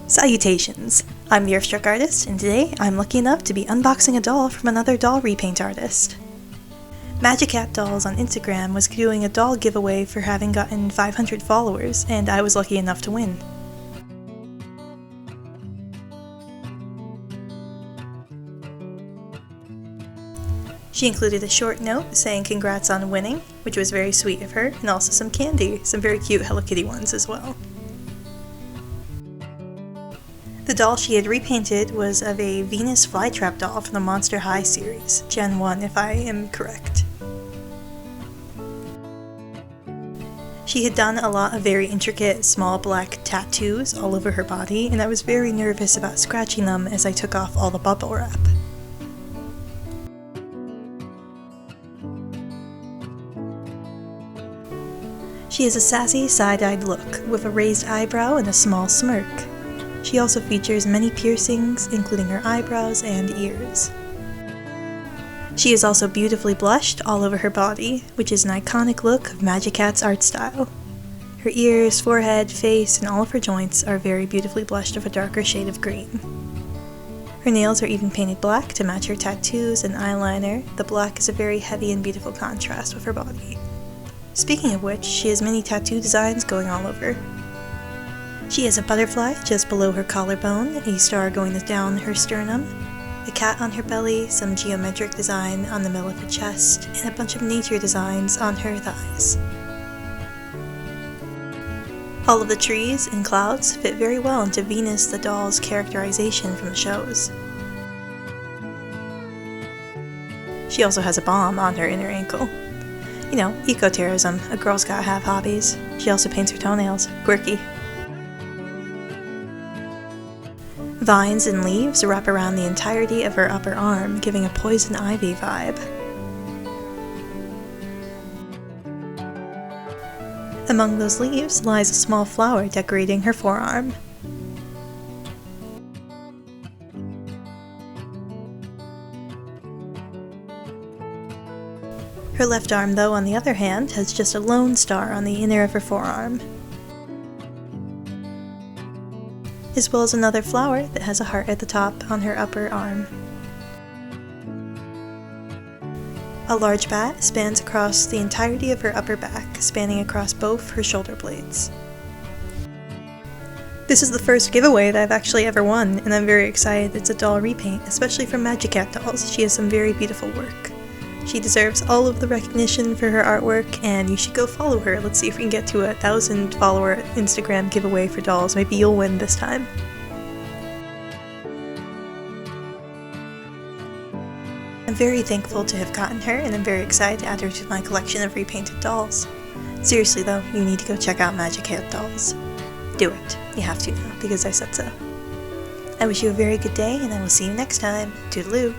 Salutations! I'm the Earthstruck Artist, and today I'm lucky enough to be unboxing a doll from another doll repaint artist. Magic Cat Dolls on Instagram was doing a doll giveaway for having gotten 500 followers, and I was lucky enough to win. She included a short note saying congrats on winning, which was very sweet of her, and also some candy, some very cute Hello Kitty ones as well. The doll she had repainted was of a Venus flytrap doll from the Monster High series, Gen 1 if I am correct. She had done a lot of very intricate small black tattoos all over her body, and I was very nervous about scratching them as I took off all the bubble wrap. She has a sassy, side-eyed look, with a raised eyebrow and a small smirk. She also features many piercings, including her eyebrows and ears. She is also beautifully blushed all over her body, which is an iconic look of Magic Cat's art style. Her ears, forehead, face, and all of her joints are very beautifully blushed of a darker shade of green. Her nails are even painted black to match her tattoos and eyeliner. The black is a very heavy and beautiful contrast with her body. Speaking of which, she has many tattoo designs going all over. She has a butterfly just below her collarbone, a star going down her sternum, a cat on her belly, some geometric design on the middle of her chest, and a bunch of nature designs on her thighs. All of the trees and clouds fit very well into Venus the doll's characterization from the shows. She also has a bomb on her inner ankle. You know, eco-terrorism, a girl's gotta have hobbies. She also paints her toenails. Quirky. Vines and leaves wrap around the entirety of her upper arm, giving a poison ivy vibe. Among those leaves lies a small flower decorating her forearm. Her left arm, though, on the other hand, has just a lone star on the inner of her forearm, as well as another flower that has a heart at the top on her upper arm. A large bat spans across the entirety of her upper back, spanning across both her shoulder blades. This is the first giveaway that I've actually ever won, and I'm very excited it's a doll repaint, especially from Magic Cat Dolls. She has some very beautiful work. She deserves all of the recognition for her artwork, and you should go follow her. Let's see if we can get to a 1,000 follower Instagram giveaway for dolls. Maybe you'll win this time. I'm very thankful to have gotten her, and I'm very excited to add her to my collection of repainted dolls. Seriously though, you need to go check out Magic Cat Dolls. Do it. You have to now, because I said so. I wish you a very good day, and I will see you next time. Toodaloo!